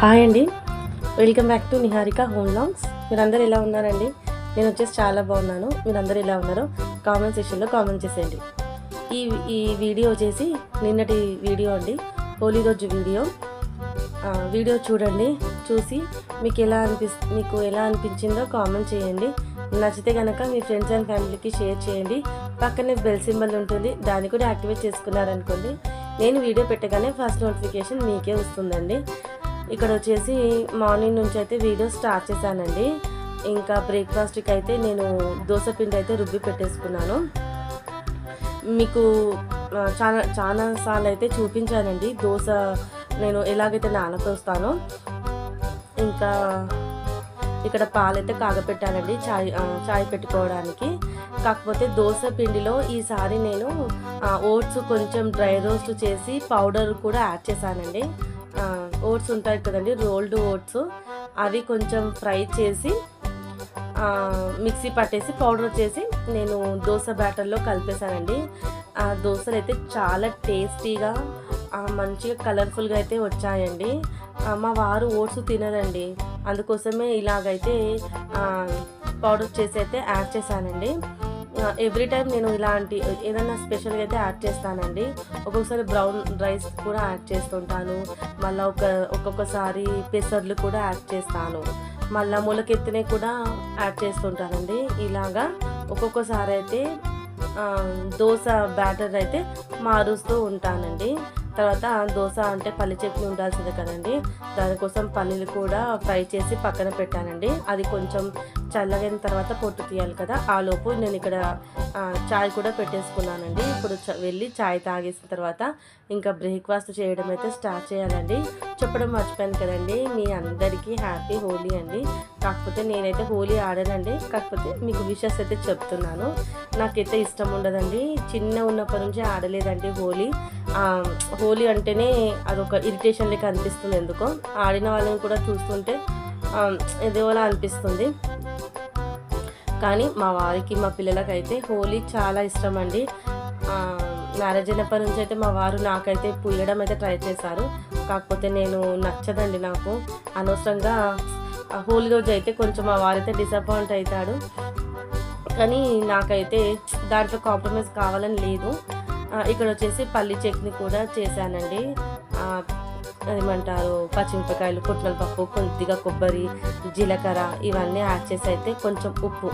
Hi అండి, welcome back to Niharika home vlogs. మీరందరూ ఎలా ఉన్నారండి? నేను వచ్చేసి చాలా బాగున్నాను. మీరందరూ ఎలా ఉన్నారో కామెంట్ సెక్షన్లో కామెంట్ చేసేయండి. ఈ వీడియో వచ్చేసి నిన్నటి వీడియో అండి, హోలీ రోజు వీడియో చూడండి. చూసి మీకు ఎలా అనిపించిందో కామెంట్ చేయండి. నచ్చితే కనుక మీ ఫ్రెండ్స్ అండ్ ఫ్యామిలీకి షేర్ చేయండి. పక్కనే బెల్ సింబల్ ఉంటుంది, దాన్ని కూడా యాక్టివేట్ చేసుకున్నారనుకోండి, నేను వీడియో పెట్టగానే ఫస్ట్ నోటిఫికేషన్ మీకే వస్తుందండి. ఇక్కడ వచ్చేసి మార్నింగ్ నుంచి అయితే వీడియో స్టార్ట్ చేశానండి. ఇంకా బ్రేక్ఫాస్ట్కి అయితే నేను దోశ పిండి అయితే రుబ్బి పెట్టేసుకున్నాను. మీకు చాలా సార్లు అయితే చూపించానండి దోశ నేను ఎలాగైతే నానపోస్తానో. ఇంకా ఇక్కడ పాలైతే కాగపెట్టానండి చాయ్ పెట్టుకోవడానికి. కాకపోతే దోశ పిండిలో ఈసారి నేను ఓట్స్ కొంచెం డ్రై రోస్ట్ చేసి పౌడర్ కూడా యాడ్ చేశానండి. ఓట్స్ ఉంటాయి కదండి, రోల్డ్ ఓట్స్, అవి కొంచెం ఫ్రై చేసి మిక్సీ పట్టేసి పౌడర్ చేసి నేను దోశ బ్యాటర్లో కలిపేశానండి. ఆ దోశలు అయితే చాలా టేస్టీగా మంచిగా కలర్ఫుల్గా అయితే వచ్చాయండి. మా వారు ఓట్స్ తినరండి, అందుకోసమే ఇలాగైతే పౌడర్ చేసి అయితే యాడ్ చేశానండి. ఎవ్రీ టైం నేను ఇలాంటి ఏదైనా స్పెషల్గా అయితే యాడ్ చేస్తానండి. ఒక్కొక్కసారి బ్రౌన్ రైస్ కూడా యాడ్ చేస్తుంటాను, మళ్ళీ ఒక్కొక్కసారి పెసర్లు కూడా యాడ్ చేస్తాను, మళ్ళీ మొలకెత్తినే కూడా యాడ్ చేస్తుంటానండి. ఇలాగా ఒక్కొక్కసారి అయితే దోశ బ్యాటర్ అయితే మారుస్తూ ఉంటానండి. తర్వాత దోశ అంటే పల్లి చట్నీ ఉండాల్సిందే కదండి, దానికోసం పల్లీలు కూడా ఫ్రై చేసి పక్కన పెట్టానండి. అది కొంచెం చల్లగైన తర్వాత పొట్టు తీయాలి కదా, ఆ లోపు నేను ఇక్కడ చాయ్ కూడా పెట్టేసుకున్నానండి. ఇప్పుడు వెళ్ళి చాయ్ తాగేసిన తర్వాత ఇంకా బ్రేక్ఫాస్ట్ చేయడం అయితే స్టార్ట్ చేయాలండి. చెప్పడం మర్చిపోయాను కదండి, మీ అందరికీ హ్యాపీ హోలీ అండి. కాకపోతే నేనైతే హోలీ ఆడానండి, కాకపోతే మీకు విషెస్ అయితే చెప్తున్నాను. నాకైతే ఇష్టం ఉండదండి, చిన్న ఉన్నప్పటి నుంచి ఆడలేదండి హోలీ. హోలీ అంటేనే అదొక ఇరిటేషన్ లెక్క అనిపిస్తుంది ఎందుకో. ఆడిన వాళ్ళని కూడా చూస్తుంటే ఏదోలా అనిపిస్తుంది. కానీ మా వారికి మా పిల్లలకైతే హోలీ చాలా ఇష్టం అండి. మ్యారేజ్ అయినప్పటి నుంచి అయితే మా వారు నాకైతే పుయ్యడం అయితే ట్రై చేశారు, కాకపోతే నేను నచ్చదండి నాకు. అనవసరంగా హోలీ రోజు అయితే కొంచెం మా వారైతే డిసప్పాయింట్ అవుతాడు, కానీ నాకైతే దాంట్లో కాంప్రమైజ్ కావాలని లేదు. ఇక్కడ వచ్చేసి పల్లి చట్నీ కూడా చేశానండి. ఏమంటారు, పచ్చిమిరపకాయలు, పుట్నాల పప్పు, కొద్దిగా కొబ్బరి, జీలకర్ర ఇవన్నీ యాడ్ చేసి అయితే కొంచెం ఉప్పు,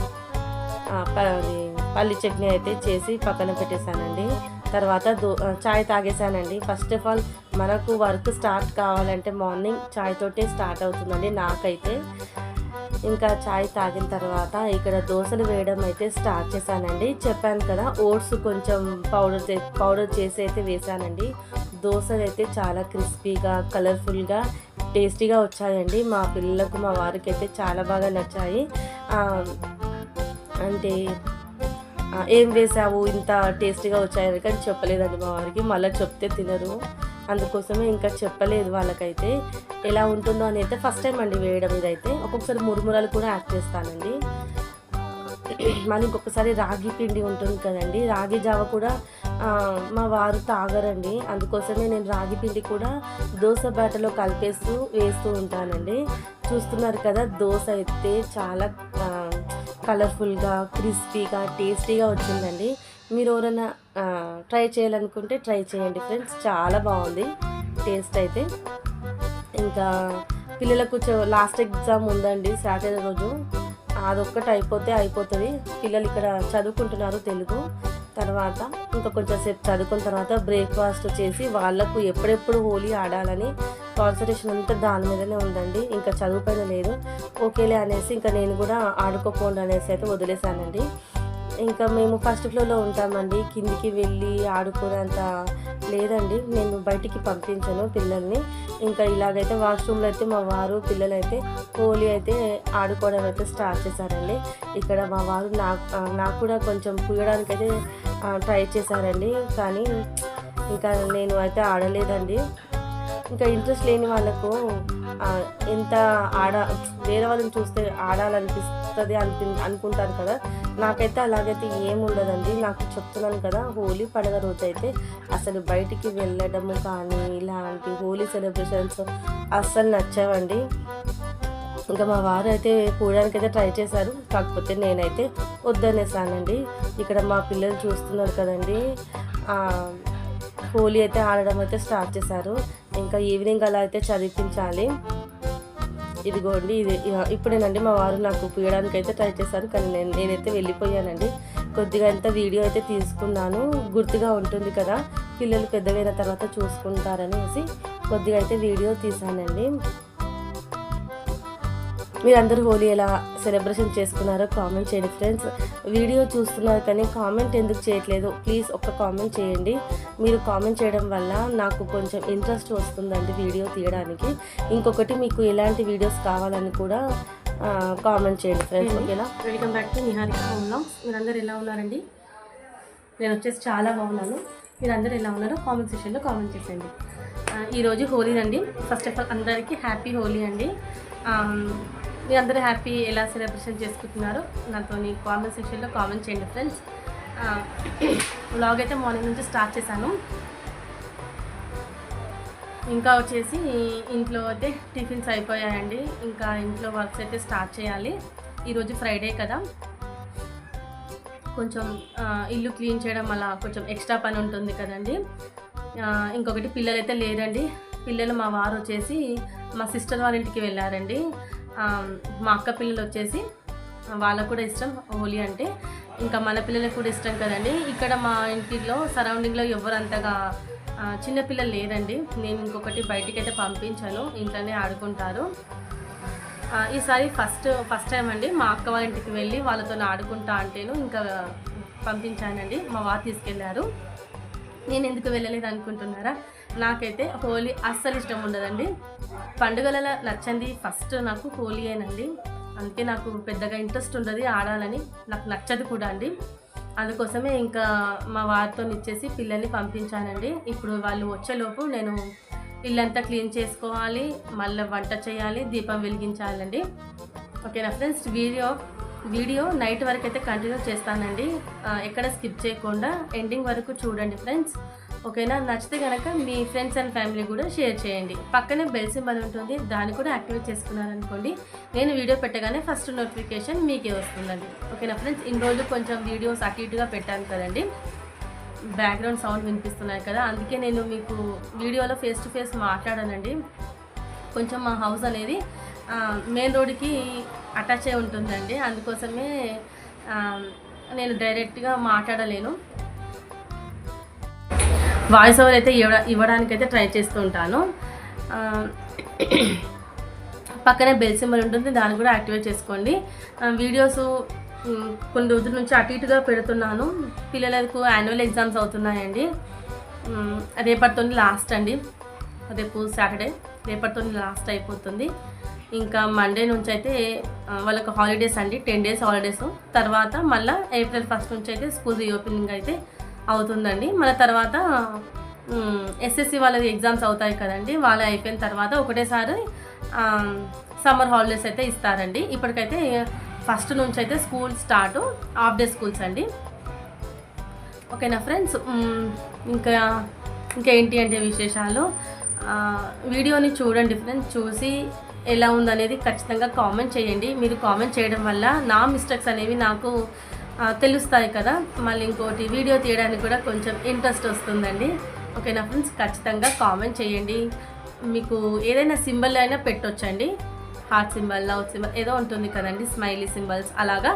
పల్లి చట్నీ అయితే చేసి పక్కన పెట్టేశానండి. తర్వాత చాయ్ తాగేశానండి. ఫస్ట్ ఆఫ్ ఆల్ మనకు వర్క్ స్టార్ట్ కావాలంటే మార్నింగ్ చాయ్ తోటే స్టార్ట్ అవుతుందండి నాకైతే. ఇంకా చాయ్ తాగిన తర్వాత ఇక్కడ దోశలు వేయడం అయితే స్టార్ట్ చేశానండి. చెప్పాను కదా, ఓట్స్ కొంచెం పౌడర్ చేసి అయితే వేసానండి. దోశలు అయితే చాలా క్రిస్పీగా కలర్ఫుల్గా టేస్టీగా వచ్చాయండి. మా పిల్లలకు మా వారికి అయితే చాలా బాగా నచ్చాయి. అంటే ఏం వేసావు ఇంత టేస్టీగా వచ్చాయని కానీ చెప్పలేదండి మా వారికి, మళ్ళీ చెప్తే తినరు, అందుకోసమే ఇంకా చెప్పలేదు వాళ్ళకైతే. ఎలా ఉంటుందో అని అయితే ఫస్ట్ టైం అండి వేయడం ఇదైతే. ఒక్కొక్కసారి మురుమురాలు కూడా యాడ్ చేస్తానండి. మళ్ళీ ఇంకొకసారి రాగి పిండి ఉంటుంది కదండి, రాగి జావ కూడా మా వారు తాగరండి, అందుకోసమే నేను రాగి పిండి కూడా దోశ బ్యాటర్లో వేస్తూ ఉంటానండి. చూస్తున్నారు కదా, దోశ అయితే చాలా కలర్ఫుల్గా క్రిస్పీగా టేస్టీగా వచ్చిందండి. మీరు ఎవరైనా ట్రై చేయాలనుకుంటే ట్రై చేయండి ఫ్రెండ్స్, చాలా బాగుంది టేస్ట్ అయితే. ఇంకా పిల్లలకు లాస్ట్ ఎగ్జామ్ ఉందండి సాటర్డే రోజు, అదొక్కటి అయిపోతుంది. పిల్లలు ఇక్కడ చదువుకుంటున్నారు తెలుగు. తర్వాత ఇంకా కొంచెం సేపు చదువుకున్న తర్వాత బ్రేక్ఫాస్ట్ చేసి వాళ్ళకు ఎప్పుడెప్పుడు హోలీ ఆడాలని కాన్సన్ట్రేషన్ అంతా దాని మీదనే ఉందండి, ఇంకా చదువు పైన లేదు. ఓకేలే అనేసి ఇంకా నేను కూడా ఆడుకోకుండా అనేసి అయితే వదిలేశానండి. ఇంకా మేము ఫస్ట్ ఫ్లోర్లో ఉంటామండి, కిందికి వెళ్ళి ఆడుకునేంత లేదండి, నేను బయటికి పంపించాను పిల్లల్ని. ఇంకా ఇలాగైతే వాష్రూమ్లో అయితే మా వారు పిల్లలైతే హోలీ అయితే ఆడుకోవడం అయితే స్టార్ట్ చేశారండి. ఇక్కడ మా వారు నాకు కూడా కొంచెం పుయ్యడానికి అయితే ట్రై చేశారండి, కానీ ఇంకా నేను అయితే ఆడలేదండి. ఇంకా ఇంట్రెస్ట్ లేని వాళ్ళకు ఎంత వేరే వాళ్ళని చూస్తే వస్తుంది అనుకుంటారు కదా. నాకైతే అలాగైతే ఏముండదండి. నాకు చెప్తున్నాను కదా, హోలీ పండుగ రోజు అయితే అసలు బయటికి వెళ్ళడము కానీ ఇలాంటి హోలీ సెలబ్రేషన్స్ అస్సలు నచ్చవండి. ఇంకా మా వారు అయితే పోవడానికి అయితే ట్రై చేశారు, కాకపోతే నేనైతే వద్దనేసానండి. ఇక్కడ మా పిల్లలు చూస్తున్నారు కదండి, హోలీ అయితే ఆడడం అయితే స్టార్ట్ చేశారు. ఇంకా ఈవినింగ్ అలా అయితే చదివించాలి. ఇదిగోండి, ఇది ఇప్పుడేనండి మా వారు నాకు పూయడానికి అయితే ట్రై చేశారు, కానీ నేనైతే వెళ్ళిపోయానండి. కొద్దిగా ఎంత వీడియో అయితే తీసుకున్నాను, గుర్తుగా ఉంటుంది కదా, పిల్లలు పెద్దగైన తర్వాత చూసుకుంటారనేసి కొద్దిగా అయితే వీడియో తీసానండి. మీరందరూ హోలీ ఎలా సెలబ్రేషన్ చేసుకున్నారో కామెంట్ చేయండి ఫ్రెండ్స్. వీడియో చూస్తున్నారు కానీ కామెంట్ ఎందుకు చేయట్లేదు, ప్లీజ్ ఒక్క కామెంట్ చేయండి. మీరు కామెంట్ చేయడం వల్ల నాకు కొంచెం ఇంట్రెస్ట్ వస్తుందండి వీడియో తీయడానికి. ఇంకొకటి, మీకు ఎలాంటి వీడియోస్ కావాలని కూడా కామెంట్ చేయండి ఫ్రెండ్స్. ఓకేనా? Welcome back to Niharika home vlogs. మీరందరూ ఎలా ఉన్నారండి? నేను వచ్చేసి చాలా బాగున్నాను. మీరందరూ ఎలా ఉన్నారో కామెంట్ సెక్షన్లో కామెంట్ చేసేయండి. ఈరోజు హోలీ అండి. ఫస్ట్ ఆఫ్ ఆల్ అందరికీ హ్యాపీ హోలీ అండి. మీరందరూ హ్యాపీ ఎలా సెలబ్రేషన్ చేసుకుంటున్నారో నాతో కామెంట్ సెక్షన్లో కామెంట్ చేయండి ఫ్రెండ్స్. వ్లాగ్ అయితే మార్నింగ్ నుంచి స్టార్ట్ చేశాను. ఇంకా వచ్చేసి ఇంట్లో అయితే టిఫిన్స్ అయిపోయాయండి. ఇంకా ఇంట్లో వర్క్స్ అయితే స్టార్ట్ చేయాలి. ఈరోజు ఫ్రైడే కదా, కొంచెం ఇల్లు క్లీన్ చేయడం అలా కొంచెం ఎక్స్ట్రా పని ఉంటుంది కదండి. ఇంకొకటి, పిల్లలు అయితే లేరండి. పిల్లలు మా వారు వచ్చేసి మా సిస్టర్ వాళ్ళ ఇంటికి వెళ్ళారండి. మా అక్క పిల్లలు వచ్చేసి వాళ్ళకు కూడా ఇష్టం హోలీ అంటే, ఇంకా మన పిల్లలకు కూడా ఇష్టం కదండి. ఇక్కడ మా ఇంటిలో సరౌండింగ్లో ఎవరంతగా చిన్నపిల్లలు లేరండి. నేను ఇంకొకటి బయటికైతే పంపించాను, ఇంట్లోనే ఆడుకుంటారు. ఈసారి ఫస్ట్ టైం అండి మా అక్క వాళ్ళ ఇంటికి వెళ్ళి వాళ్ళతో ఆడుకుంటా అంటేను ఇంకా పంపించానండి. మా వారు తీసుకెళ్లారు. నేను ఎందుకు వెళ్ళలేదు అనుకుంటున్నారా? నాకైతే హోలీ అస్సలు ఇష్టం ఉండదండి. పండుగలలో నచ్చంది ఫస్ట్ నాకు హోలీయేనండి. అందుకే నాకు పెద్దగా ఇంట్రెస్ట్ ఉండదు ఆడాలని, నాకు నచ్చదు కూడా అండి. అందుకోసమే ఇంకా మా వారితో ఇచ్చేసి పిల్లల్ని పంపించానండి. ఇప్పుడు వాళ్ళు వచ్చేలోపు నేను ఇల్లంతా క్లీన్ చేసుకోవాలి, మళ్ళీ వంట చేయాలి, దీపం వెలిగించాలండి. ఓకేనా ఫ్రెండ్స్? వీడియో నైట్ వరకు అయితే కంటిన్యూ చేస్తానండి. ఎక్కడ స్కిప్ చేయకుండా ఎండింగ్ వరకు చూడండి ఫ్రెండ్స్. ఓకేనా? నచ్చితే కనుక మీ ఫ్రెండ్స్ అండ్ ఫ్యామిలీ కూడా షేర్ చేయండి. పక్కనే బెల్ సింబల్ ఉంటుంది, దాన్ని కూడా యాక్టివేట్ చేసుకున్నారనుకోండి, నేను వీడియో పెట్టగానే ఫస్ట్ నోటిఫికేషన్ మీకే వస్తుందండి. ఓకేనా ఫ్రెండ్స్? ఇన్ని రోజులు కొంచెం వీడియోస్ అటు ఇటుగా పెట్టాను కదండి, బ్యాక్గ్రౌండ్ సౌండ్ వినిపిస్తున్నాయి కదా, అందుకే నేను మీకు వీడియోలో ఫేస్ టు ఫేస్ మాట్లాడానండి. కొంచెం మా హౌస్ అనేది మెయిన్ రోడ్కి అటాచ్ అయి ఉంటుందండి, అందుకోసమే నేను డైరెక్ట్గా మాట్లాడలేను. వాయిస్ ఓవర్ అయితే ఇవ్వడానికైతే ట్రై చేస్తూ ఉంటాను. పక్కనే బెల్ సింబల్ ఉంటుంది, దాన్ని కూడా యాక్టివేట్ చేసుకోండి. వీడియోస్ కొన్ని రోజుల నుంచి అటు ఇటుగా పెడుతున్నాను. పిల్లలకు యాన్యువల్ ఎగ్జామ్స్ అవుతున్నాయండి. రేపటితో లాస్ట్ అండి, రేపు సాటర్డే, రేపటితో లాస్ట్ అయిపోతుంది. ఇంకా మండే నుంచి అయితే వాళ్ళకి హాలిడేస్ అండి, 10 days హాలిడేస్. తర్వాత మళ్ళీ April 1st నుంచి అయితే స్కూల్ రీఓపెనింగ్ అయితే అవుతుందండి. మన తర్వాత SSC వాళ్ళది ఎగ్జామ్స్ అవుతాయి కదండి, వాళ్ళు అయిపోయిన తర్వాత ఒకటేసారి సమ్మర్ హాలిడేస్ అయితే ఇస్తారండి. ఇప్పటికైతే 1st నుంచి అయితే school start, half day schools అండి. ఓకేనా ఫ్రెండ్స్? ఇంకా ఏంటి అంటే విశేషాలు, వీడియోని చూడండి ఫ్రెండ్స్. చూసి ఎలా ఉందనేది ఖచ్చితంగా కామెంట్ చేయండి. మీరు కామెంట్ చేయడం వల్ల నా మిస్టేక్స్ అనేవి నాకు తెలుస్తాయి కదా, మళ్ళీ ఇంకోటి వీడియో తీయడానికి కూడా కొంచెం ఇంట్రెస్ట్ వస్తుందండి. ఓకేనా ఫ్రెండ్స్? ఖచ్చితంగా కామెంట్ చేయండి. మీకు ఏదైనా సింబల్ అయినా పెట్టొచ్చండి, హార్ట్ సింబల్, లవ్ సింబల్ ఏదో ఉంటుంది కదండి, స్మైలీ సింబల్స్, అలాగా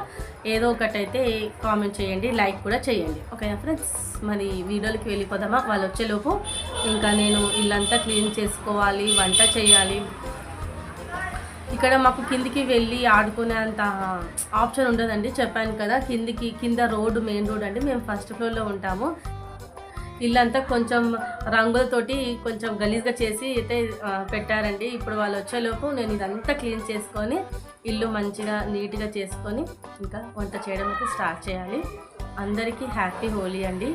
ఏదో ఒకటైతే కామెంట్ చేయండి, లైక్ కూడా చేయండి. ఓకేనా ఫ్రెండ్స్? మరి వీడియోలకి వెళ్ళిపోదామా? వాళ్ళు వచ్చేలోపు ఇంకా నేను ఇల్లంతా క్లీన్ చేసుకోవాలి, వంట చేయాలి. ఇక్కడ మాకు కిందికి వెళ్ళి ఆడుకునేంత ఆప్షన్ ఉండదండి, చెప్పాను కదా, కింద రోడ్డు, మెయిన్ రోడ్ అండి. మేము 1st floorలో ఉంటాము. ఇల్లంతా కొంచెం రంగులతోటి కొంచెం గలీజ్గా చేసి అయితే పెట్టారండి. ఇప్పుడు వాళ్ళు వచ్చేలోపు నేను ఇదంతా క్లీన్ చేసుకొని ఇల్లు మంచిగా నీట్గా చేసుకొని ఇంకా వంట చేయడం అయితే స్టార్ట్ చేయాలి. అందరికీ హ్యాపీ హోలీ అండి.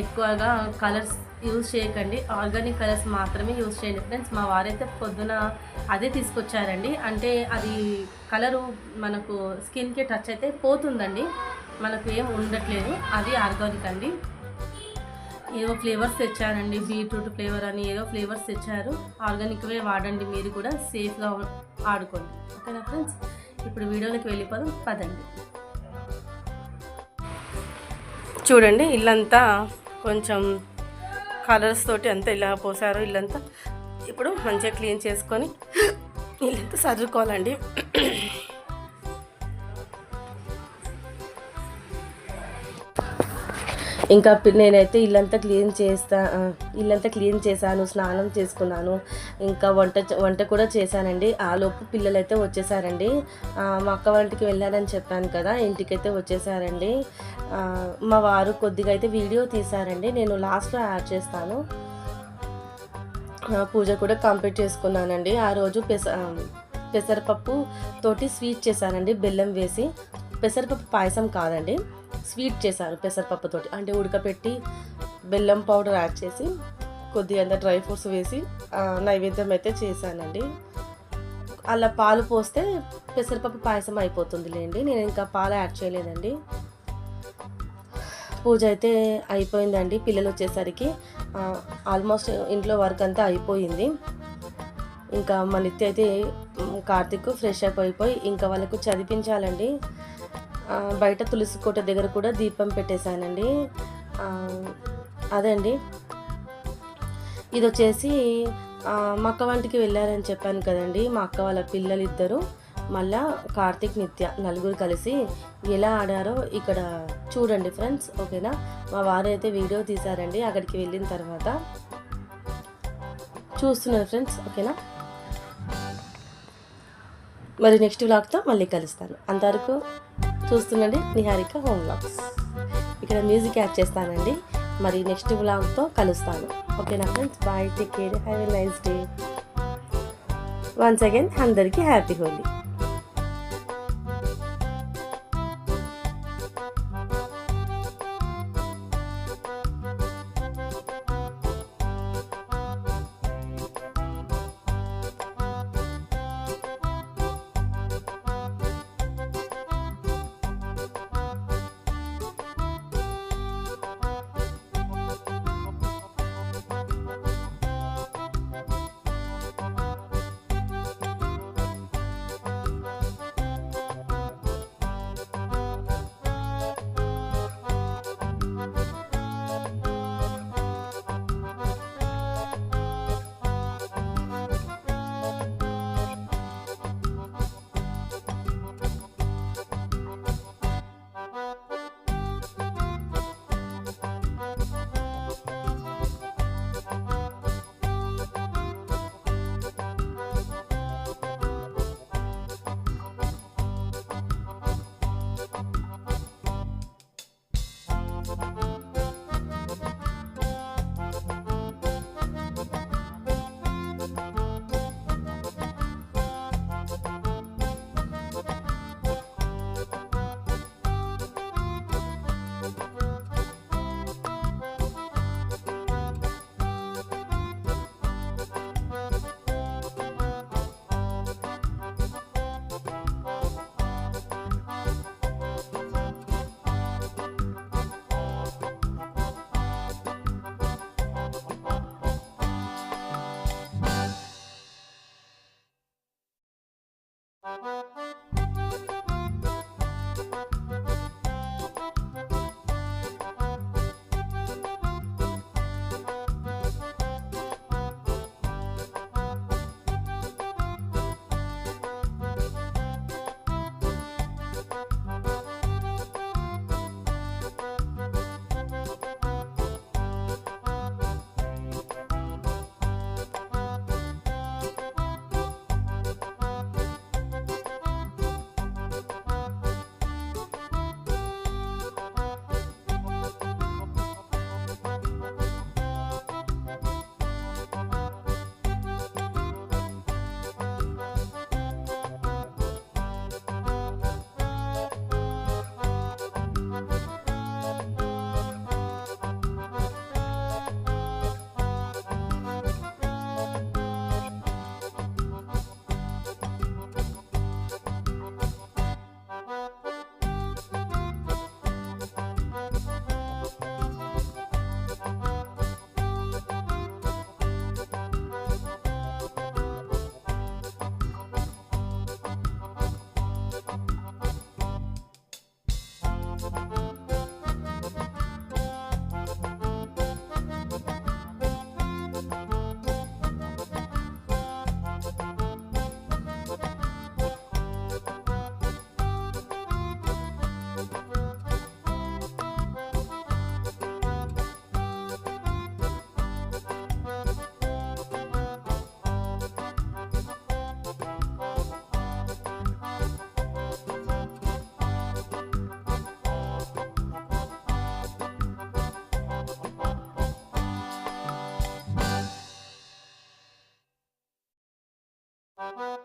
ఎక్కువగా కలర్స్ యూజ్ చేయకండి, ఆర్గానిక్ కలర్స్ మాత్రమే యూజ్ చేయండి ఫ్రెండ్స్. మా వారైతే పొద్దున అదే తీసుకొచ్చారండి. అంటే అది కలరు మనకు స్కిన్కి టచ్ అయితే పోతుందండి, మనకు ఏం ఉండట్లేదు. అది ఆర్గానిక్ అండి. ఏవో ఫ్లేవర్స్ తెచ్చారండి, బీట్రూట్ ఫ్లేవర్ అని ఏదో ఫ్లేవర్స్ తెచ్చారు. ఆర్గానిక్వే వాడండి, మీరు కూడా సేఫ్గా ఆడుకోండి. ఓకేనా ఫ్రెండ్స్, ఇప్పుడు వీడియోలోకి వెళ్ళిపోదాం పదండి. చూడండి, ఇల్లంతా కొంచెం కలర్స్ తోటి అంతా ఇలా పోసారు. ఇల్లంతా ఇప్పుడు మంచిగా క్లీన్ చేసుకొని ఇల్లంతా సర్దుకోవాలండి. ఇంకా నేనైతే ఇల్లంతా క్లీన్ చేశాను, స్నానం చేసుకున్నాను, ఇంకా వంట కూడా చేశానండి. ఆలోపు పిల్లలైతే వచ్చేసారండి. మా అక్క వాళ్ళకి వెళ్ళాలని చెప్పాను కదా, ఇంటికైతే వచ్చేసారండి. మా వారు కొద్దిగా అయితే వీడియో తీశారండి, నేను లాస్ట్లో యాడ్ చేస్తాను. పూజ కూడా కంప్లీట్ చేసుకున్నానండి. ఆ రోజు పెసరపప్పు తోటి స్వీట్ చేశానండి, బెల్లం వేసి. పెసరపప్పు పాయసం కాదండి, స్వీట్ చేశాను పెసరపప్పుతోటి. అంటే ఉడకపెట్టి బెల్లం పౌడర్ యాడ్ చేసి కొద్దిగా అంత డ్రై ఫ్రూట్స్ వేసి నైవేద్యం అయితే చేశానండి. అలా పాలు పోస్తే పెసరపప్పు పాయసం అయిపోతుంది లేండి, నేను ఇంకా పాలు యాడ్ చేయలేదండి. పూజ అయితే అయిపోయిందండి. పిల్లలు వచ్చేసరికి ఆల్మోస్ట్ ఇంట్లో వర్క్ అంతా అయిపోయింది. ఇంకా మా నిత్య అయితే కార్తీక్ ఫ్రెష్ అప్ అయిపోయి ఇంకా వాళ్ళకు చదివించాలండి. బయట తులసి కోట దగ్గర కూడా దీపం పెట్టేశానండి. అదే అండి, ఇది వచ్చేసి మా అక్క వంటికి వెళ్ళారని చెప్పాను కదండి. మా అక్క వాళ్ళ పిల్లలు ఇద్దరు, మళ్ళా కార్తీక్, నిత్య నలుగురు కలిసి ఎలా ఆడారో ఇక్కడ చూడండి ఫ్రెండ్స్. ఓకేనా, మా వారు అయితే వీడియో తీశారండి అక్కడికి వెళ్ళిన తర్వాత. చూస్తున్నారు ఫ్రెండ్స్. ఓకేనా, మరి నెక్స్ట్ వ్లాగ్తో మళ్ళీ కలుస్తాను. అంతవరకు చూస్తుండండి నిహారిక హోమ్ వ్లాగ్స్. ఇక్కడ మ్యూజిక్ యాడ్ చేస్తానండి. మరి నెక్స్ట్ వ్లాగ్తో కలుస్తాను. ఓకేనా friends, bye, take care, have a nice day. Once again అందరికీ హ్యాపీ హోలీ. బాయ్.